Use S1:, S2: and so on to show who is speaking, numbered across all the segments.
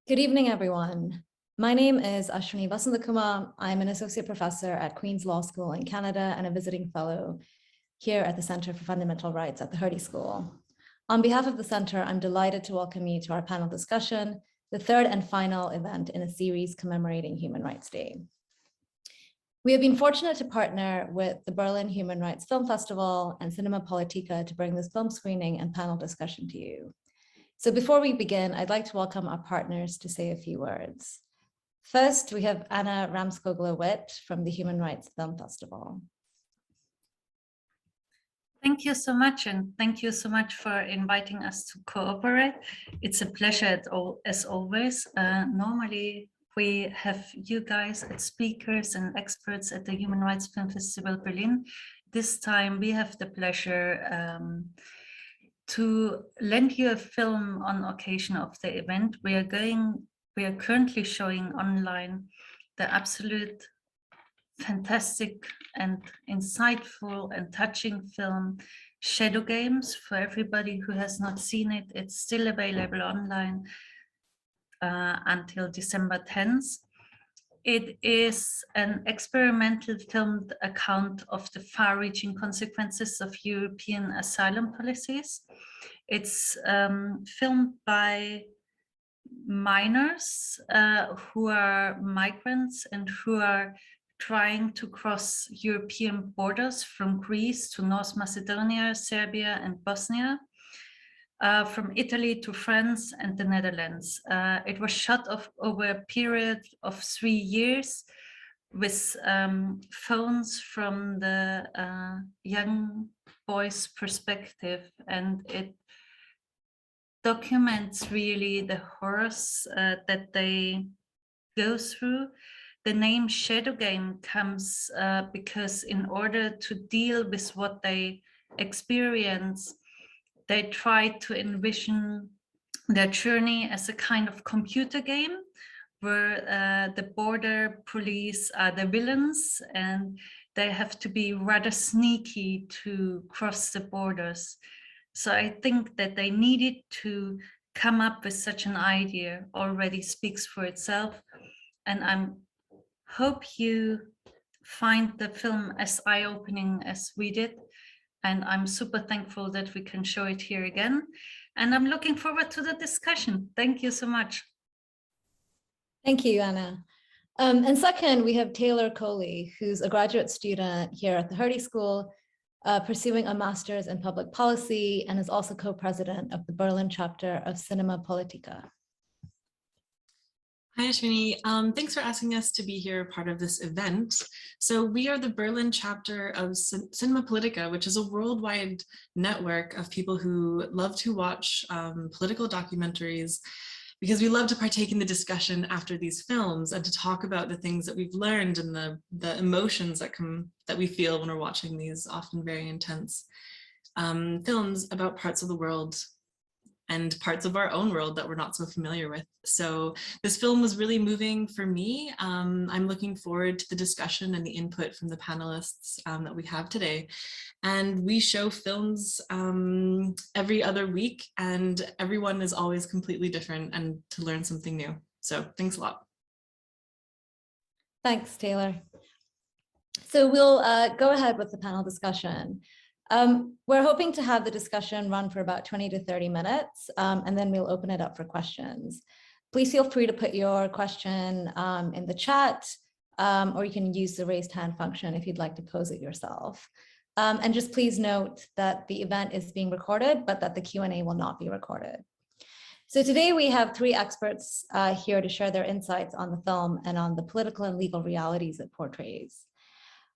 S1: Good evening, everyone. My name is Ashwini Vasanthakumar. I'm an associate professor at Queen's Law School in Canada and a visiting fellow here at the Centre for Fundamental Rights at the Hertie School. On behalf of the Centre, I'm delighted to welcome you to our panel discussion, the third and final event in a series commemorating Human Rights Day. We have been fortunate to partner with the Berlin Human Rights Film Festival and Cinema Politica to bring this film screening and panel discussion to you. So before we begin, I'd like to welcome our partners to say a few words. First, we have Anna Ramskogla-Witt from the Human Rights Film Festival.
S2: Thank you so much, and thank you so much for inviting us to cooperate. It's a pleasure as always. Normally, we have you guys as speakers and experts at the Human Rights Film Festival Berlin. This time, we have the pleasure to lend you a film on occasion of the event. We are currently showing online the absolute fantastic and insightful and touching film Shadow Games. For everybody who has not seen it, it's still available online until December 10th. It is an experimental filmed account of the far-reaching consequences of European asylum policies. It's filmed by minors who are migrants and who are trying to cross European borders from Greece to North Macedonia, Serbia, and Bosnia. From Italy to France and the Netherlands. It was shot over a period of 3 years with phones from the young boy's perspective, and it documents really the horrors that they go through. The name Shadow Game comes because in order to deal with what they experience, they try to envision their journey as a kind of computer game where the border police are the villains and they have to be rather sneaky to cross the borders. So I think that they needed to come up with such an idea already speaks for itself. And I hope you find the film as eye-opening as we did. And I'm super thankful that we can show it here again. And I'm looking forward to the discussion. Thank you so much.
S1: Thank you, Anna. And second, we have Taylor Coley, who's a graduate student here at the Hertie School, pursuing a master's in public policy and is also co-president of the Berlin chapter of Cinema Politica.
S3: Hi, Ashwini. Thanks for asking us to be here, part of this event. So we are the Berlin chapter of Cinema Politica, which is a worldwide network of people who love to watch political documentaries because we love to partake in the discussion after these films and to talk about the things that we've learned and the emotions that we feel when we're watching these often very intense films about parts of the world and parts of our own world that we're not so familiar with. So this film was really moving for me. I'm looking forward to the discussion and the input from the panelists that we have today. And we show films every other week, and everyone is always completely different and to learn something new. So thanks a lot.
S1: Thanks, Taylor. So we'll go ahead with the panel discussion. We're hoping to have the discussion run for about 20 to 30 minutes, and then we'll open it up for questions. Please feel free to put your question in the chat, or you can use the raised hand function if you'd like to pose it yourself. And just please note that the event is being recorded, but that the Q&A will not be recorded. So today we have 3 experts here to share their insights on the film and on the political and legal realities it portrays.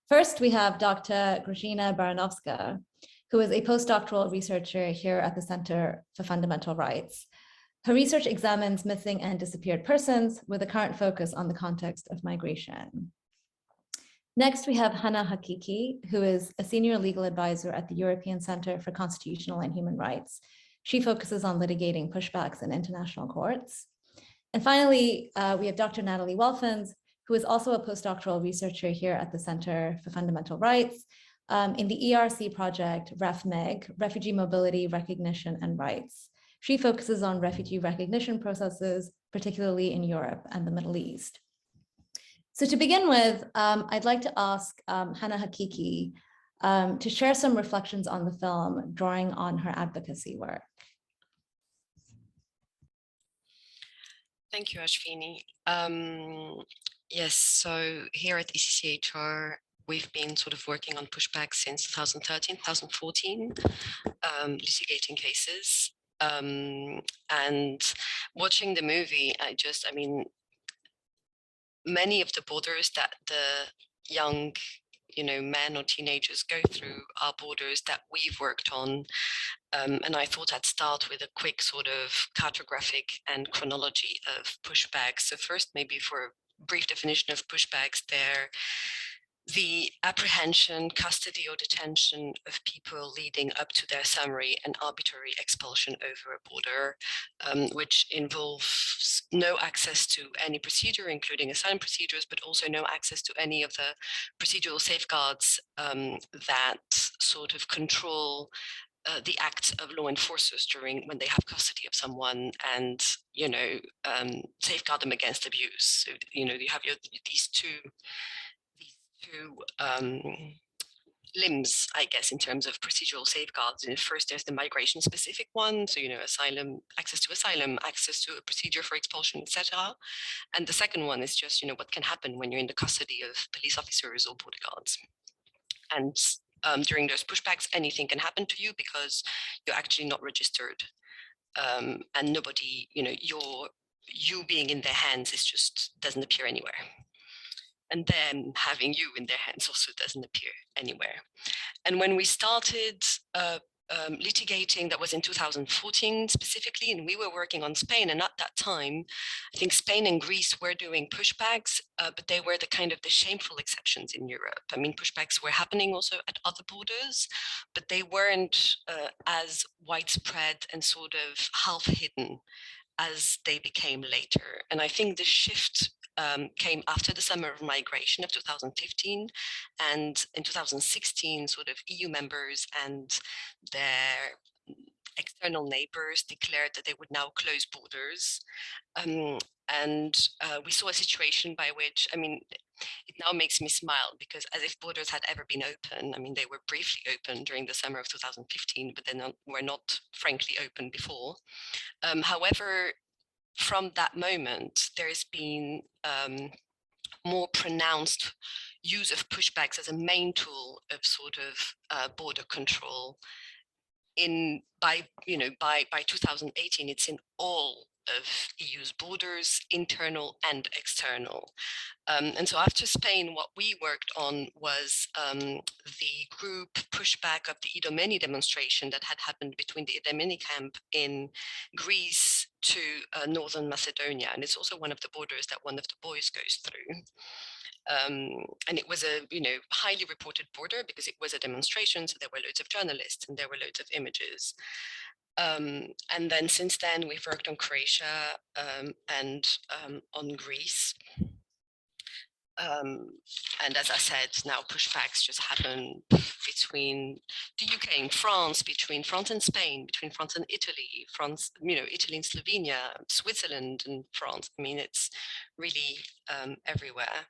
S1: First, we have Dr. Grażyna Baranowska, who is a postdoctoral researcher here at the Center for Fundamental Rights. Her research examines missing and disappeared persons with a current focus on the context of migration. Next, we have Hanaa Hakiki, who is a senior legal advisor at the European Centre for Constitutional and Human Rights. She focuses on litigating pushbacks in international courts. And finally, we have Dr. Natalie Welfens, who is also a postdoctoral researcher here at the Center for Fundamental Rights in the ERC project RefMig, Refugee Mobility, Recognition and Rights. She focuses on refugee recognition processes, particularly in Europe and the Middle East. So to begin with, I'd like to ask Hanaa Hakiki to share some reflections on the film, drawing on her advocacy work.
S4: Thank you, Ashwini. Yes, so here at ECCHR, we've been sort of working on pushback since 2013, 2014, litigating cases. And watching the movie, I mean, many of the borders that the young, men or teenagers go through are borders that we've worked on. And I thought I'd start with a quick sort of cartographic and chronology of pushbacks. So first, maybe for a brief definition of pushbacks, they're the apprehension, custody, or detention of people leading up to their summary and arbitrary expulsion over a border, which involves no access to any procedure, including asylum procedures, but also no access to any of the procedural safeguards that sort of control the acts of law enforcers when they have custody of someone and, safeguard them against abuse. So, you have these two limbs, I guess, in terms of procedural safeguards. And first, there's the migration-specific one, so asylum, access to a procedure for expulsion, etc. And the second one is just what can happen when you're in the custody of police officers or border guards. And during those pushbacks, anything can happen to you because you're actually not registered, and nobody, you being in their hands doesn't appear anywhere. And then having you in their hands also doesn't appear anywhere. And when we started litigating, that was in 2014 specifically, and we were working on Spain. And at that time, I think Spain and Greece were doing pushbacks, but they were the shameful exceptions in Europe. I mean, pushbacks were happening also at other borders, but they weren't as widespread and sort of half hidden as they became later. And I think the shift came after the summer of migration of 2015, and in 2016, sort of EU members and their external neighbors declared that they would now close borders. And we saw a situation by which, it now makes me smile, because as if borders had ever been open. I mean, they were briefly open during the summer of 2015, but then were not frankly open before. However, from that moment, there's been more pronounced use of pushbacks as a main tool of sort of border control. By 2018, it's in all of EU's borders, internal and external. And so after Spain, what we worked on was the group pushback of the Idomeni demonstration that had happened between the Idomeni camp in Greece to Northern Macedonia. And it's also one of the borders that one of the boys goes through. And it was a highly reported border because it was a demonstration, so there were loads of journalists and there were loads of images. And then since then, we've worked on Croatia and on Greece. And as I said, now pushbacks just happen between the UK and France, between France and Spain, between France and Italy, Italy and Slovenia, Switzerland and France. I mean, it's really everywhere.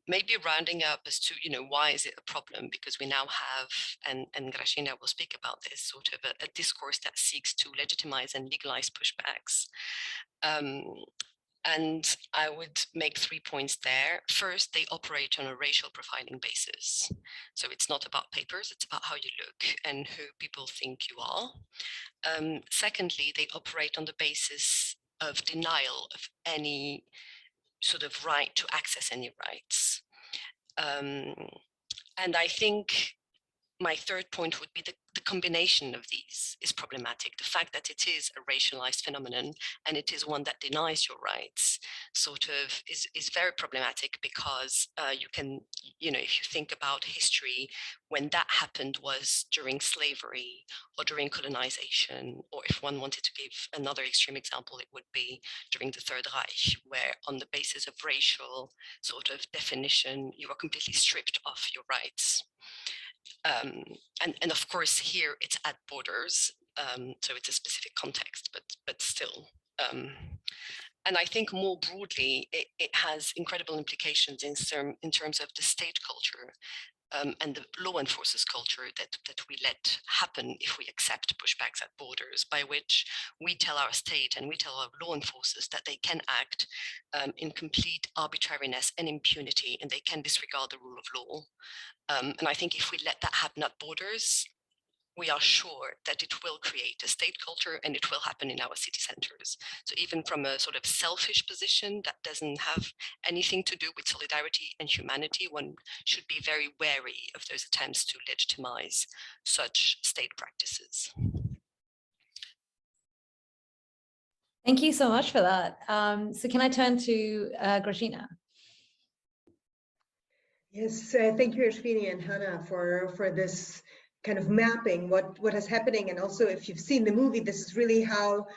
S4: Maybe rounding up as to, why is it a problem? Because we now have, and Grażyna will speak about this, sort of a discourse that seeks to legitimize and legalize pushbacks. And I would make 3 points there. First, they operate on a racial profiling basis. So it's not about papers, it's about how you look and who people think you are. Secondly, they operate on the basis of denial of any sort of right to access any rights. And I think my third point would be the combination of these is problematic. The fact that it is a racialized phenomenon and it is one that denies your rights sort of is very problematic, because you can, if you think about history, when that happened was during slavery or during colonization, or if one wanted to give another extreme example, it would be during the Third Reich, where on the basis of racial sort of definition, you were completely stripped of your rights. And of course, here it's at borders. So it's a specific context, but still. And I think more broadly, it has incredible implications in terms of the state culture and the law enforcers culture that we let happen if we accept pushbacks at borders, by which we tell our state and we tell our law enforcers that they can act in complete arbitrariness and impunity, and they can disregard the rule of law. And I think if we let that happen at borders, we are sure that it will create a state culture and it will happen in our city centers. So even from a sort of selfish position that doesn't have anything to do with solidarity and humanity, one should be very wary of those attempts to legitimize such state practices.
S1: Thank you so much for that. So can I turn to Grażyna?
S5: Yes, thank you, Ashwini and Hanaa, for this kind of mapping what is happening. And also, if you've seen the movie, this is really how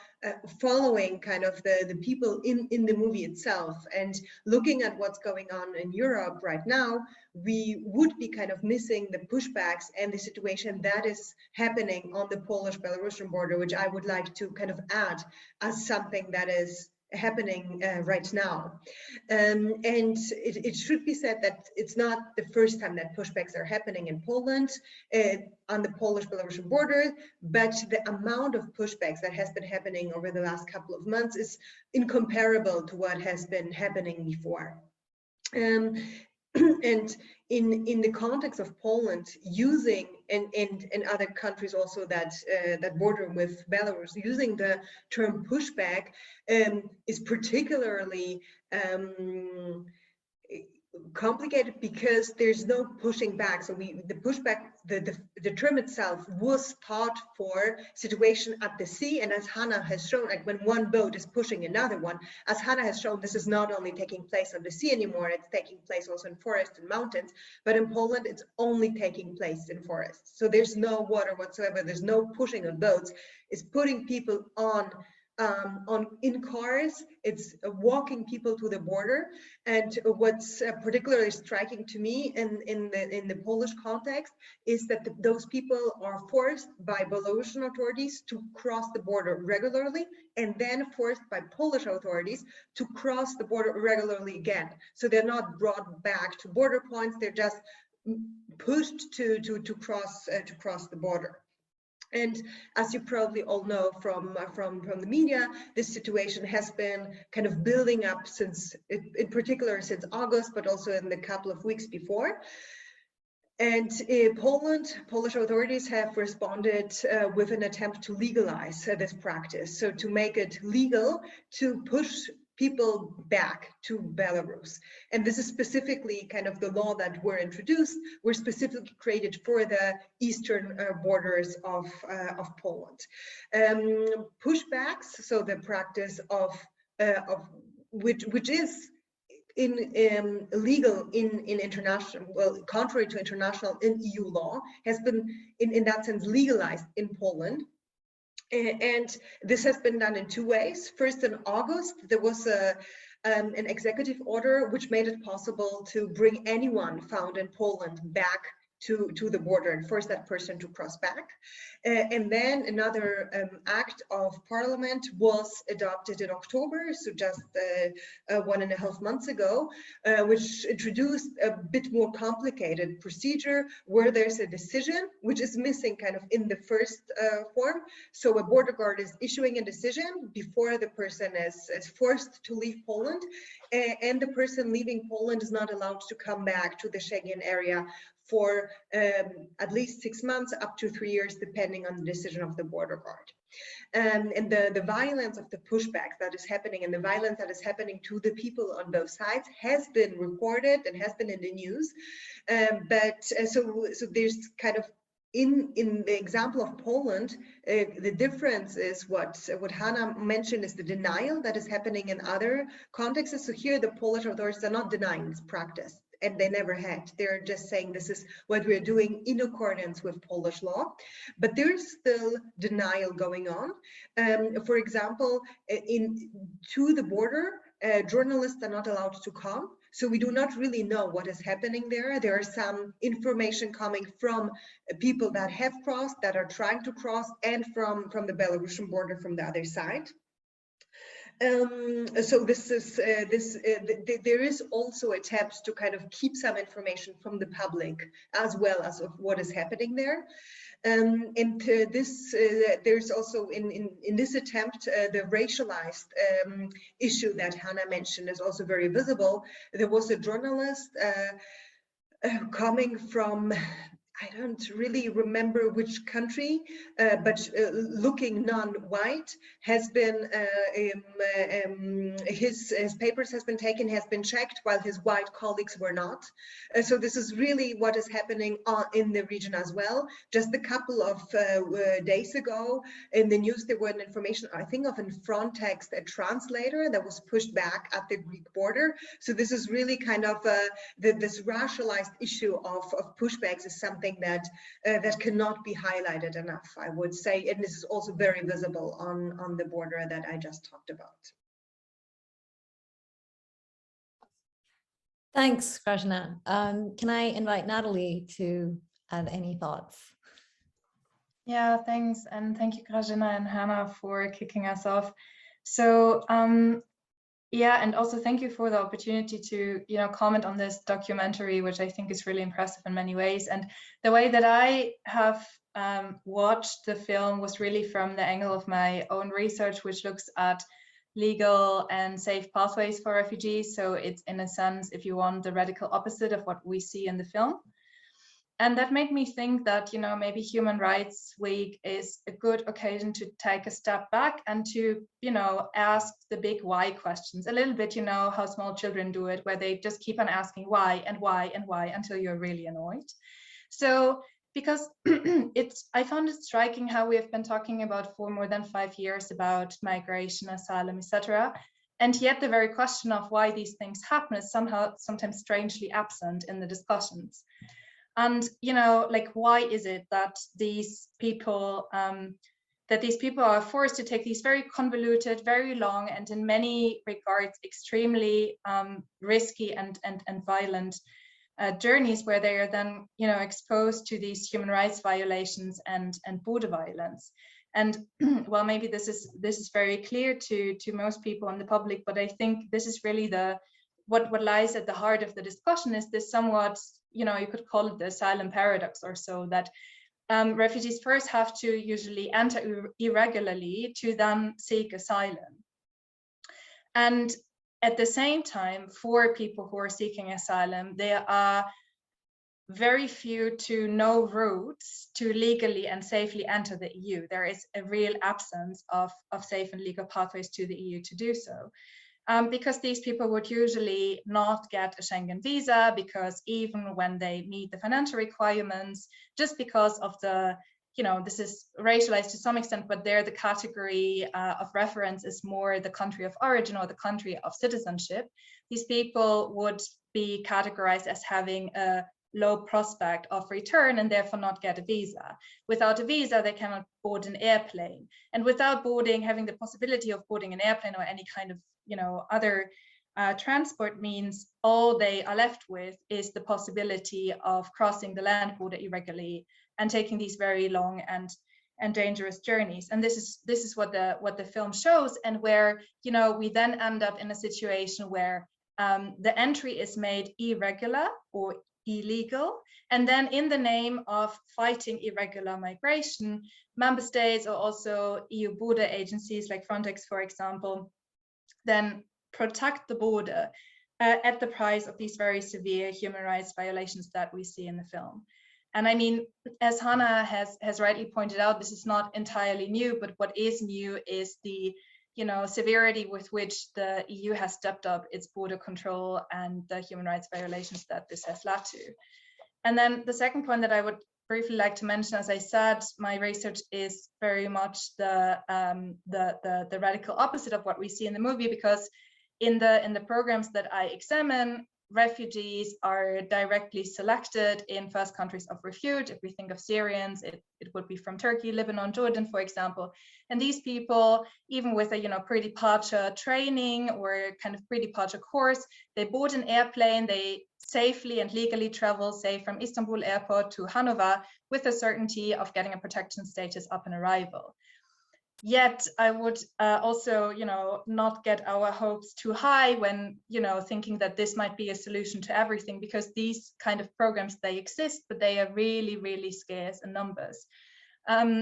S5: following kind of the people in the movie itself and looking at what's going on in Europe right now, we would be kind of missing the pushbacks and the situation that is happening on the Polish-Belarusian border, which I would like to kind of add as something that is happening right now. And it should be said that it's not the first time that pushbacks are happening in Poland on the Polish-Belarusian border, but the amount of pushbacks that has been happening over the last couple of months is incomparable to what has been happening before. And in the context of Poland, using and other countries also that that border with Belarus, using the term pushback is particularly complicated because there's no pushing back. So the pushback, the term itself was thought for situation at the sea, and as Hanaa has shown, like when one boat is pushing another one, as Hanaa has shown, this is not only taking place on the sea anymore, it's taking place also in forests and mountains, but in Poland it's only taking place in forests. So there's no water whatsoever, there's no pushing of boats, it's putting people in cars, it's walking people to the border. And what's particularly striking to me in the Polish context is that those people are forced by Belarusian authorities to cross the border regularly, and then forced by Polish authorities to cross the border regularly again. So they're not brought back to border points, they're just pushed to cross the border. And as you probably all know from the media, this situation has been kind of building up since, in particular since August, but also in the couple of weeks before. And in Poland, Polish authorities have responded with an attempt to legalize this practice. So to make it legal to push people back to Belarus. And this is specifically kind of the law that were introduced, were specifically created for the eastern borders of Poland. Pushbacks, so the practice of which is illegal in international, well, contrary to international and EU law, has been in that sense legalized in Poland. And this has been done in two ways. First, in August, there was an executive order which made it possible to bring anyone found in Poland back to the border and force that person to cross back. And then another act of parliament was adopted in October, so just 1.5 months ago, which introduced a bit more complicated procedure where there's a decision which is missing kind of in the first form. So a border guard is issuing a decision before the person is forced to leave Poland, and the person leaving Poland is not allowed to come back to the Schengen area for at least 6 months, up to 3 years, depending on the decision of the border guard. And the violence of the pushback that is happening and the violence that is happening to the people on both sides has been reported and has been in the news. So there's kind of, in the example of Poland, the difference is what Hanaa mentioned is the denial that is happening in other contexts. So here the Polish authorities are not denying this practice, and they never had. They're just saying this is what we're doing in accordance with Polish law, but there's still denial going on. For example, to the border, journalists are not allowed to come. So we do not really know what is happening there. There is some information coming from people that have crossed, that are trying to cross, and from the Belarusian border from the other side. So this is there is also attempts to kind of keep some information from the public as well as of what is happening there. There's also in this attempt the racialized issue that Hanaa mentioned is also very visible. There was a journalist coming from, I don't really remember which country, but looking non-white, has been his papers has been taken, has been checked, while his white colleagues were not. So this is really what is happening in the region as well. Just a couple of days ago, in the news, there was an information, I think, of a Frontex translator that was pushed back at the Greek border. So this is really kind of this racialized issue of pushbacks is something that that cannot be highlighted enough, I would say, and this is also very visible on the border that I just talked about.
S1: Thanks, Grażyna. Can I invite Natalie to add any thoughts?
S6: Yeah, thanks, and thank you, Grażyna and Hanaa, for kicking us off. So yeah, and also thank you for the opportunity to, you know, comment on this documentary, which I think is really impressive in many ways. And the way that I have watched the film was really from the angle of my own research, which looks at legal and safe pathways for refugees. So it's, in a sense, if you want, the radical opposite of what we see in the film. And that made me think that, you know, maybe Human Rights Week is a good occasion to take a step back and to, you know, ask the big why questions a little bit, you know, how small children do it, where they just keep on asking why and why and why until you're really annoyed. So, because I found it striking how we have been talking about for more than 5 years about migration, asylum, etc. And yet the very question of why these things happen is sometimes strangely absent in the discussions. And, you know, like, why is it that these people are forced to take these very convoluted, very long, and in many regards extremely risky and violent journeys, where they are then, you know, exposed to these human rights violations and border violence? And well, maybe this is very clear to most people in the public, but I think this is really what lies at the heart of the discussion, is this somewhat, you know, you could call it the asylum paradox or so, that refugees first have to usually enter irregularly to then seek asylum. And at the same time, for people who are seeking asylum, there are very few to no routes to legally and safely enter the EU. There is a real absence of safe and legal pathways to the EU to do so. Because these people would usually not get a Schengen visa, because even when they meet the financial requirements, just because of the, you know, this is racialized to some extent, but there the category of reference is more the country of origin or the country of citizenship. These people would be categorized as having a low prospect of return and therefore not get a visa. Without a visa, they cannot board an airplane. And without having the possibility of boarding an airplane or any kind of, you know, other transport means, all they are left with is the possibility of crossing the land border irregularly and taking these very long and dangerous journeys. And this is what the film shows, and where, you know, we then end up in a situation where the entry is made irregular or illegal, and then in the name of fighting irregular migration, member states or also EU border agencies like Frontex, for example, then protect the border at the price of these very severe human rights violations that we see in the film. And I mean, as Hanaa has rightly pointed out, this is not entirely new, but what is new is the, you know, severity with which the EU has stepped up its border control and the human rights violations that this has led to. And then the second point that I would briefly like to mention, as I said, my research is very much the radical opposite of what we see in the movie, because in the programs that I examine, refugees are directly selected in first countries of refuge. If we think of Syrians, it would be from Turkey, Lebanon, Jordan, for example. And these people, even with a pre-departure training or kind of pre-departure course, they board an airplane, they safely and legally travel, say, from Istanbul airport to Hanover with the certainty of getting a protection status upon arrival. Yet I would also, not get our hopes too high when, thinking that this might be a solution to everything, because these kind of programs, they exist, but they are really, really scarce in numbers.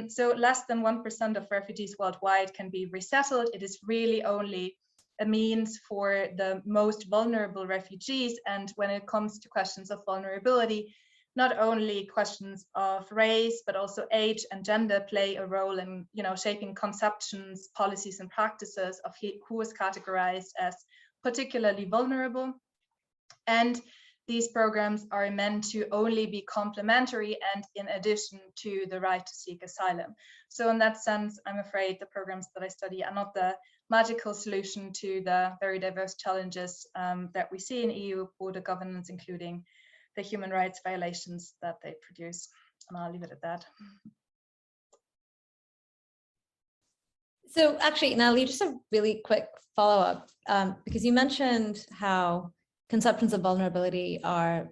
S6: So less than 1% of refugees worldwide can be resettled. It is really only a means for the most vulnerable refugees. And when it comes to questions of vulnerability, not only questions of race, but also age and gender play a role in, shaping conceptions, policies, and practices of who is categorized as particularly vulnerable. And these programs are meant to only be complementary and in addition to the right to seek asylum. So in that sense, I'm afraid the programs that I study are not the magical solution to the very diverse challenges that we see in EU border governance, including the human rights violations that they produce. And I'll leave it at that.
S1: So actually, Natalie, just a really quick follow-up, because you mentioned how conceptions of vulnerability are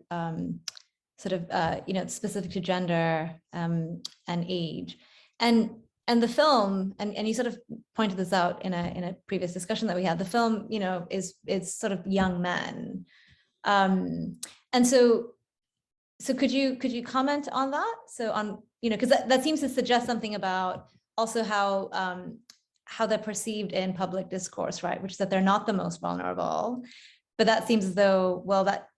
S1: sort of, specific to gender and age. And the film, and you sort of pointed this out in a previous discussion that we had, the film, is sort of young men. And so could you comment on that? So on, because that seems to suggest something about also how they're perceived in public discourse, right? Which is that they're not the most vulnerable, but that seems as though, well, that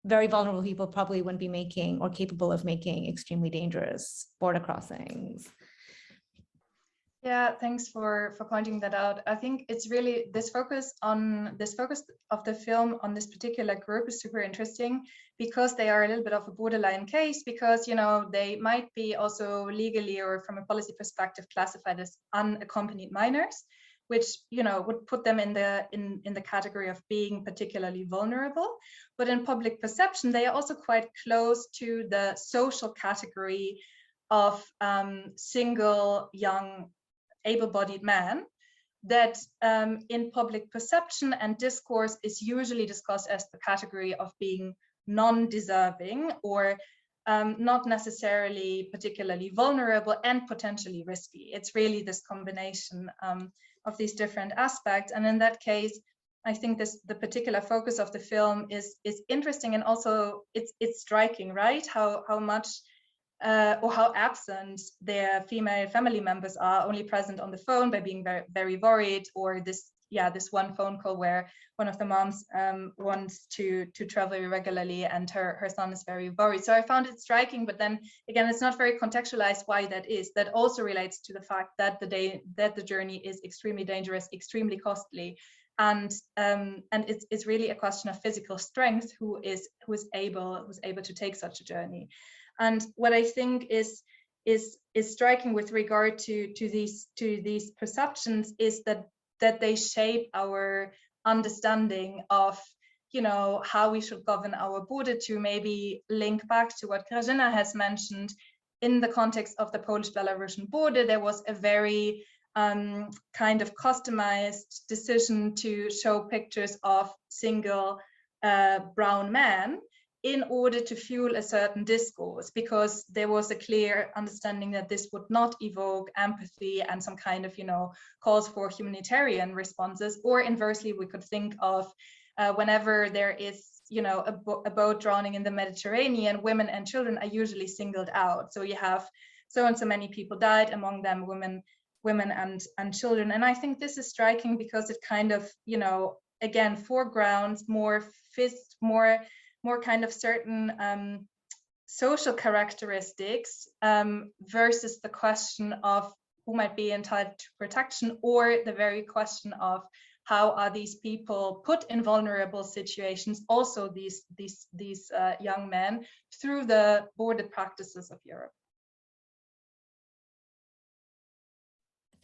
S1: very vulnerable people probably wouldn't be making or capable of making extremely dangerous border crossings.
S6: Yeah, thanks for pointing that out. I think it's really this focus of the film on this particular group is super interesting, because they are a little bit of a borderline case, because they might be also legally or from a policy perspective classified as unaccompanied minors, which would put them in the category of being particularly vulnerable. But in public perception, they are also quite close to the social category of single young able-bodied man that in public perception and discourse is usually discussed as the category of being non-deserving or not necessarily particularly vulnerable and potentially risky. It's really this combination of these different aspects. And in that case, I think the particular focus of the film is interesting, and also it's striking, right? How much or how absent their female family members are, only present on the phone by being very, very worried, or this one phone call where one of the moms wants to travel regularly and her son is very worried. So I found it striking, but then again, it's not very contextualized why that is. That also relates to the fact that the journey is extremely dangerous, extremely costly, and it's really a question of physical strength who is able to take such a journey. And what I think is striking with regard to these perceptions is that they shape our understanding of how we should govern our border, to maybe link back to what Grażyna has mentioned. In the context of the Polish-Belarusian border, there was a very kind of customized decision to show pictures of single brown men in order to fuel a certain discourse, because there was a clear understanding that this would not evoke empathy and some kind of, calls for humanitarian responses. Or inversely, we could think of whenever there is, a boat drowning in the Mediterranean, women and children are usually singled out. So you have so and so many people died, among them women and children. And I think this is striking because it kind of, again, foregrounds more kind of certain social characteristics versus the question of who might be entitled to protection, or the very question of how are these people put in vulnerable situations, also these young men, through the border practices of Europe.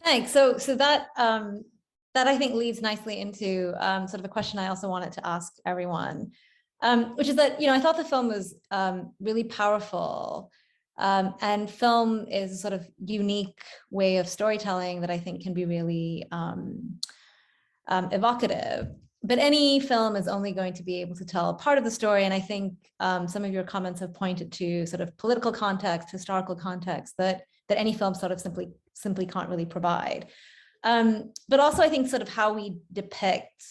S1: Thanks. So that I think leads nicely into sort of a question I also wanted to ask everyone. which is that, I thought the film was really powerful. And film is a sort of unique way of storytelling that I think can be really evocative. But any film is only going to be able to tell a part of the story. And I think some of your comments have pointed to sort of political context, historical context that any film sort of simply can't really provide. But also I think sort of how we depict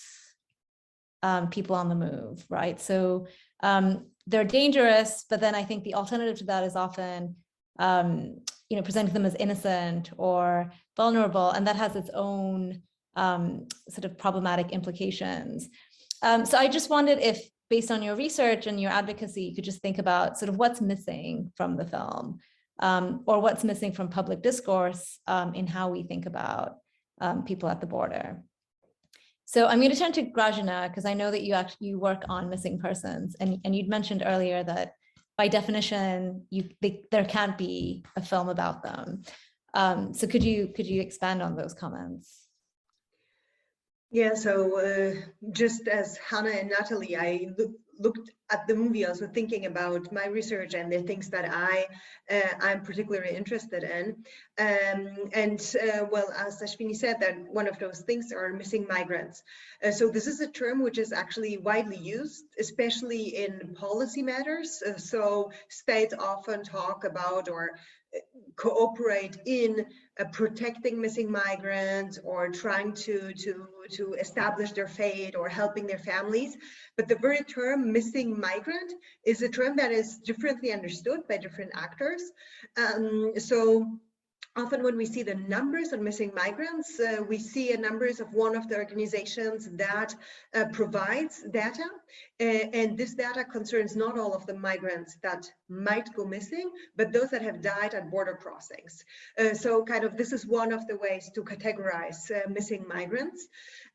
S1: people on the move, right? So they're dangerous, but then I think the alternative to that is often, presenting them as innocent or vulnerable, and that has its own sort of problematic implications. So I just wondered if, based on your research and your advocacy, you could just think about sort of what's missing from the film, or what's missing from public discourse in how we think about people at the border. So I'm going to turn to Grażyna, because I know that you work on missing persons, and you'd mentioned earlier that by definition there can't be a film about them. So could you expand on those comments?
S5: Yeah, so just as Hanaa and Natalie, I looked at the movie also thinking about my research and the things that I'm particularly interested in. Well, as Ashwini said, that one of those things are missing migrants. So this is a term which is actually widely used, especially in policy matters. So states often talk about or cooperate in protecting missing migrants or trying to establish their fate or helping their families. But the very term missing migrant is a term that is differently understood by different actors. So often when we see the numbers on missing migrants, we see numbers of one of the organizations that provides data. And this data concerns not all of the migrants that might go missing, but those that have died at border crossings. So kind of this is one of the ways to categorize missing migrants.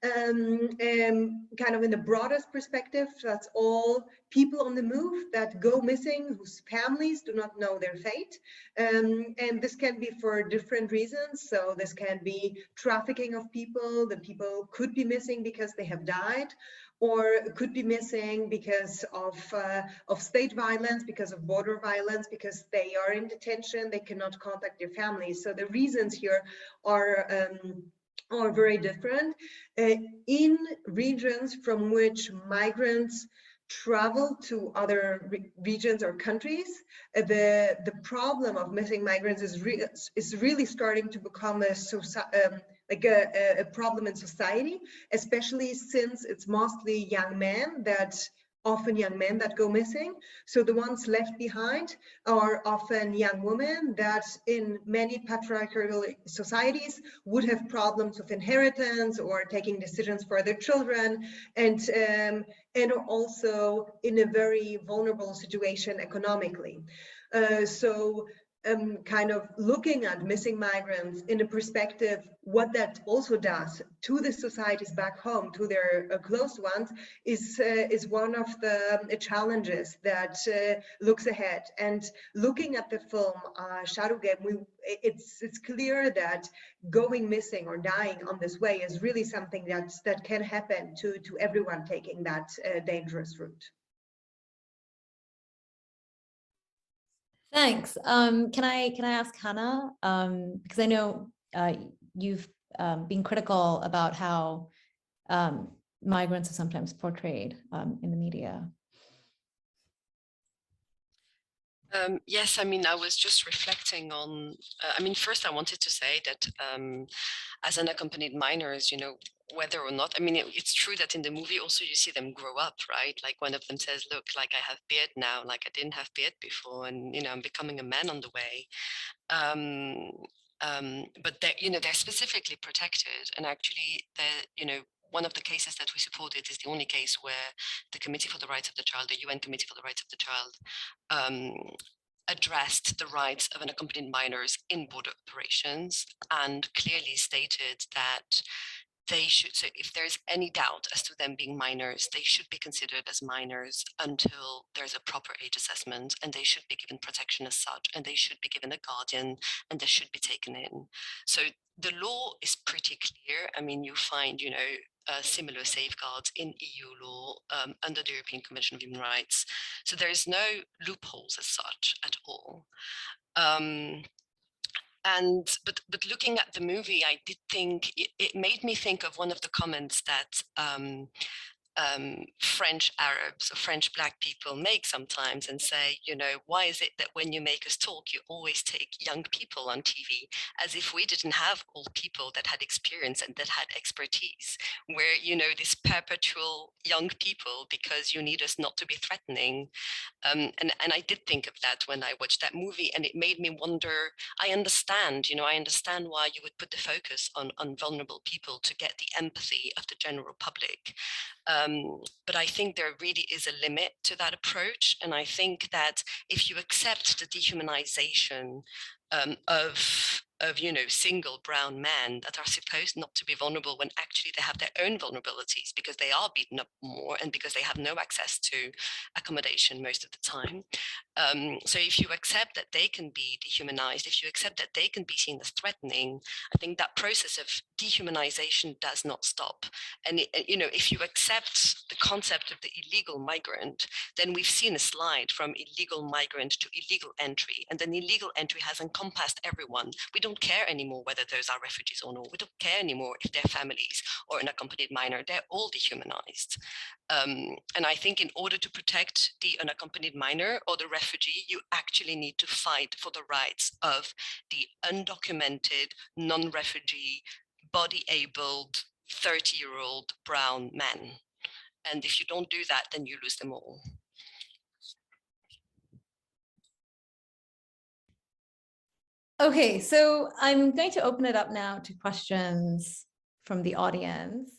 S5: Kind of in the broadest perspective, that's all people on the move that go missing, whose families do not know their fate. And this can be for different reasons. So this can be trafficking of people. The people could be missing because they have died, or could be missing because of state violence, because of border violence, because they are in detention, they cannot contact their families. So the reasons here are very different. In regions from which migrants travel to other regions or countries, the problem of missing migrants is really starting to become a problem in society, especially since it's mostly often young men that go missing. So the ones left behind are often young women that in many patriarchal societies would have problems with inheritance or taking decisions for their children, and are also in a very vulnerable situation economically. Kind of looking at missing migrants in a perspective, what that also does to the societies back home, to their close ones, is one of the challenges that looks ahead. And looking at the film Shadow Game, it's clear that going missing or dying on this way is really something that can happen to everyone taking that dangerous route.
S1: Thanks. Can I ask Hanaa, because I know you've been critical about how migrants are sometimes portrayed in the media.
S4: Yes, I mean, I was just reflecting on, first I wanted to say that as unaccompanied minors, whether or not, it's true that in the movie also you see them grow up, right? Like one of them says, look, like I have beard now, like I didn't have beard before, and, I'm becoming a man on the way. But they're specifically protected, and actually one of the cases that we supported is the only case where the Committee for the Rights of the Child, the UN Committee for the Rights of the Child, addressed the rights of unaccompanied minors in border operations and clearly stated that they should, so if there's any doubt as to them being minors, they should be considered as minors until there's a proper age assessment, and they should be given protection as such, and they should be given a guardian, and they should be taken in. So the law is pretty clear. You find, similar safeguards in EU law under the European Convention of Human Rights. So there is no loopholes as such at all. But looking at the movie, I did think it made me think of one of the comments that French Arabs or French Black people make sometimes and say, you know, why is it that when you make us talk, you always take young people on TV, as if we didn't have old people that had experience and that had expertise, where, you know, this perpetual young people because you need us not to be threatening. And I did think of that when I watched that movie, and it made me wonder, I understand why you would put the focus on vulnerable people to get the empathy of the general public. But I think there really is a limit to that approach. And I think that if you accept the dehumanization of you know, single brown men that are supposed not to be vulnerable when actually they have their own vulnerabilities because they are beaten up more and because they have no access to accommodation most of the time. So if you accept that they can be dehumanized, if you accept that they can be seen as threatening, I think that process of dehumanization does not stop. And you know, if you accept the concept of the illegal migrant, then we've seen a slide from illegal migrant to illegal entry, and then illegal entry has encompassed everyone. We don't care anymore whether those are refugees or not. We don't care anymore if they're families or an accompanied minor. They're all dehumanized. And I think in order to protect the unaccompanied minor or the refugee, you actually need to fight for the rights of the undocumented, non-refugee, body-abled, 30-year-old brown men. And if you don't do that, then you lose them all.
S1: Okay, so I'm going to open it up now to questions from the audience.